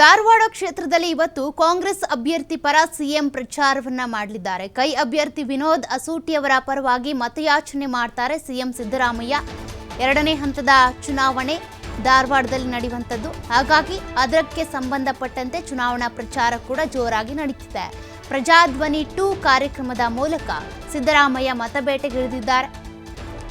ಧಾರವಾಡ ಕ್ಷೇತ್ರದಲ್ಲಿ ಇವತ್ತು ಕಾಂಗ್ರೆಸ್ ಅಭ್ಯರ್ಥಿ ಪರ ಸಿಎಂ ಪ್ರಚಾರವನ್ನ ಮಾಡಲಿದ್ದಾರೆ. ಕೈ ಅಭ್ಯರ್ಥಿ ವಿನೋದ್ ಅಸೂಟಿ ಅವರ ಪರವಾಗಿ ಮತಯಾಚನೆ ಮಾಡ್ತಾರೆ ಸಿಎಂ ಸಿದ್ದರಾಮಯ್ಯ. ಎರಡನೇ ಹಂತದ ಚುನಾವಣೆ ಧಾರವಾಡದಲ್ಲಿ ನಡೆಯುವಂತದ್ದು. ಹಾಗಾಗಿ ಅದಕ್ಕೆ ಸಂಬಂಧಪಟ್ಟಂತೆ ಚುನಾವಣಾ ಪ್ರಚಾರ ಕೂಡ ಜೋರಾಗಿ ನಡೀತಿದೆ. ಪ್ರಜಾಧ್ವನಿ 2 ಕಾರ್ಯಕ್ರಮದ ಮೂಲಕ ಸಿದ್ದರಾಮಯ್ಯ ಮತಬೇಟೆಗಿಳಿದಿದ್ದಾರೆ.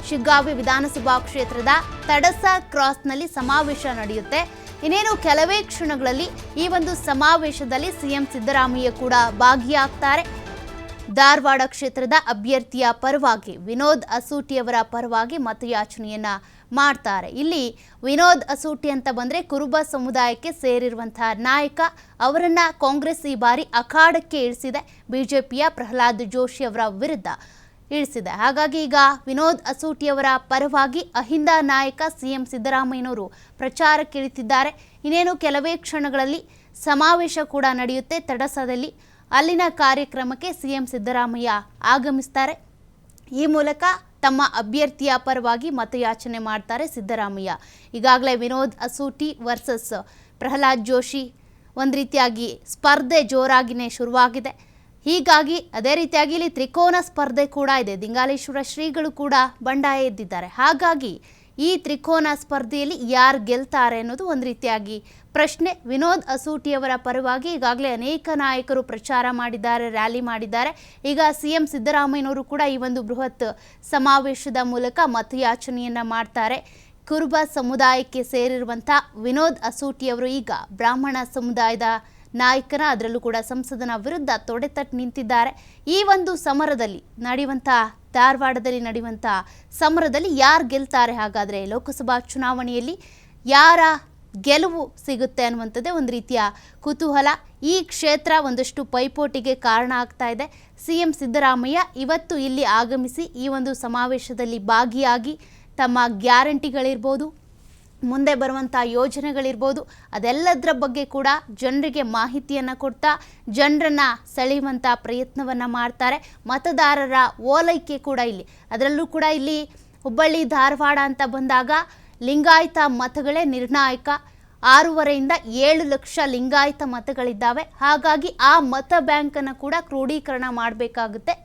ಶಿಗ್ಗಾವಿ ವಿಧಾನಸಭಾ ಕ್ಷೇತ್ರದ ತಡಸ ಕ್ರಾಸ್ನಲ್ಲಿ ಸಮಾವೇಶ ನಡೆಯುತ್ತೆ. ಇನ್ನೇನು ಕೆಲವೇ ಕ್ಷಣಗಳಲ್ಲಿ ಈ ಒಂದು ಸಮಾವೇಶದಲ್ಲಿ ಸಿಎಂ ಸಿದ್ದರಾಮಯ್ಯ ಕೂಡ ಭಾಗಿಯಾಗ್ತಾರೆ. ಧಾರವಾಡ ಕ್ಷೇತ್ರದ ಅಭ್ಯರ್ಥಿಯ ಪರವಾಗಿ ವಿನೋದ್ ಅಸೂಟಿ ಅವರ ಪರವಾಗಿ ಮತಯಾಚನೆಯನ್ನ ಮಾಡ್ತಾರೆ. ಇಲ್ಲಿ ವಿನೋದ್ ಅಸೂಟಿ ಅಂತ ಬಂದ್ರೆ ಕುರುಬ ಸಮುದಾಯಕ್ಕೆ ಸೇರಿರುವಂತಹ ನಾಯಕ. ಅವರನ್ನ ಕಾಂಗ್ರೆಸ್ ಈ ಬಾರಿ ಅಖಾಡಕ್ಕೆ ಇಳಿಸಿದೆ. ಬಿಜೆಪಿಯ ಪ್ರಹ್ಲಾದ್ ಜೋಶಿ ಅವರ ವಿರುದ್ಧ ಇಳಿಸಿದೆ. ಹಾಗಾಗಿ ಈಗ ವಿನೋದ್ ಅಸೂಟಿ ಅವರ ಪರವಾಗಿ ಅಹಿಂದ ನಾಯಕ ಸಿಎಂ ಸಿದ್ದರಾಮಯ್ಯನವರು ಪ್ರಚಾರಕ್ಕೆ ಇಳಿತಿದ್ದಾರೆ. ಇನ್ನೇನು ಕೆಲವೇ ಕ್ಷಣಗಳಲ್ಲಿ ಸಮಾವೇಶ ಕೂಡ ನಡೆಯುತ್ತೆ ತಡಸದಲ್ಲಿ. ಅಲ್ಲಿನ ಕಾರ್ಯಕ್ರಮಕ್ಕೆ ಸಿಎಂ ಸಿದ್ದರಾಮಯ್ಯ ಆಗಮಿಸ್ತಾರೆ. ಈ ಮೂಲಕ ತಮ್ಮ ಅಭ್ಯರ್ಥಿಯ ಪರವಾಗಿ ಮತಯಾಚನೆ ಮಾಡ್ತಾರೆ ಸಿದ್ದರಾಮಯ್ಯ. ಈಗಾಗಲೇ ವಿನೋದ್ ಅಸೂಟಿ ವರ್ಸಸ್ ಪ್ರಹ್ಲಾದ್ ಜೋಶಿ ಒಂದು ರೀತಿಯಾಗಿ ಸ್ಪರ್ಧೆ ಜೋರಾಗಿನೇ ಶುರುವಾಗಿದೆ. ಹೀಗಾಗಿ ಅದೇ ರೀತಿಯಾಗಿ ಇಲ್ಲಿ ತ್ರಿಕೋನ ಸ್ಪರ್ಧೆ ಕೂಡ ಇದೆ. ದಿಂಗಾಲೇಶ್ವರ ಶ್ರೀಗಳು ಕೂಡ ಬಂಡಾಯ ಎದ್ದಿದ್ದಾರೆ. ಹಾಗಾಗಿ ಈ ತ್ರಿಕೋನ ಸ್ಪರ್ಧೆಯಲ್ಲಿ ಯಾರು ಗೆಲ್ತಾರೆ ಅನ್ನೋದು ಒಂದು ರೀತಿಯಾಗಿ ಪ್ರಶ್ನೆ. ವಿನೋದ್ ಅಸೂಟಿಯವರ ಪರವಾಗಿ ಈಗಾಗಲೇ ಅನೇಕ ನಾಯಕರು ಪ್ರಚಾರ ಮಾಡಿದ್ದಾರೆ, ರ್ಯಾಲಿ ಮಾಡಿದ್ದಾರೆ. ಈಗ ಸಿಎಂ ಸಿದ್ದರಾಮಯ್ಯನವರು ಕೂಡ ಈ ಒಂದು ಬೃಹತ್ ಸಮಾವೇಶದ ಮೂಲಕ ಮತಯಾಚನೆಯನ್ನ ಮಾಡ್ತಾರೆ. ಕುರುಬ ಸಮುದಾಯಕ್ಕೆ ಸೇರಿರುವಂಥ ವಿನೋದ್ ಅಸೂಟಿಯವರು ಈಗ ಬ್ರಾಹ್ಮಣ ಸಮುದಾಯದ ನಾಯಕನ, ಅದರಲ್ಲೂ ಕೂಡ ಸಂಸದನ ವಿರುದ್ಧ ತೊಡೆತಟ್ಟು ನಿಂತಿದ್ದಾರೆ. ಈ ಒಂದು ಸಮರದಲ್ಲಿ ನಡೆಯುವಂಥ ಧಾರವಾಡದಲ್ಲಿ ನಡೆಯುವಂಥ ಸಮರದಲ್ಲಿ ಯಾರು ಗೆಲ್ತಾರೆ, ಹಾಗಾದರೆ ಲೋಕಸಭಾ ಚುನಾವಣೆಯಲ್ಲಿ ಯಾರ ಗೆಲುವು ಸಿಗುತ್ತೆ ಅನ್ನುವಂಥದ್ದೇ ಒಂದು ರೀತಿಯ ಕುತೂಹಲ. ಈ ಕ್ಷೇತ್ರ ಒಂದಷ್ಟು ಪೈಪೋಟಿಗೆ ಕಾರಣ ಆಗ್ತಾ ಇದೆ. ಸಿಎಂ ಸಿದ್ದರಾಮಯ್ಯ ಇವತ್ತು ಇಲ್ಲಿ ಆಗಮಿಸಿ ಈ ಒಂದು ಸಮಾವೇಶದಲ್ಲಿ ಭಾಗಿಯಾಗಿ ತಮ್ಮ ಗ್ಯಾರಂಟಿಗಳಿರ್ಬೋದು, ಮುಂದೆ ಬರುವಂಥ ಯೋಜನೆಗಳಿರ್ಬೋದು, ಅದೆಲ್ಲದರ ಬಗ್ಗೆ ಕೂಡ ಜನರಿಗೆ ಮಾಹಿತಿಯನ್ನು ಕೊಡ್ತಾ ಜನರನ್ನು ಸೆಳೆಯುವಂಥ ಪ್ರಯತ್ನವನ್ನು ಮಾಡ್ತಾರೆ. ಮತದಾರರ ಓಲೈಕೆ ಕೂಡ ಇಲ್ಲಿ, ಅದರಲ್ಲೂ ಕೂಡ ಇಲ್ಲಿ ಹುಬ್ಬಳ್ಳಿ ಧಾರವಾಡ ಅಂತ ಬಂದಾಗ ಲಿಂಗಾಯತ ಮತಗಳೇ ನಿರ್ಣಾಯಕ. 6.5 ರಿಂದ 7 ಲಕ್ಷ ಲಿಂಗಾಯತ ಮತಗಳಿದ್ದಾವೆ. ಹಾಗಾಗಿ ಆ ಮತ ಬ್ಯಾಂಕನ್ನು ಕೂಡ ಕ್ರೋಢೀಕರಣ ಮಾಡಬೇಕಾಗುತ್ತೆ.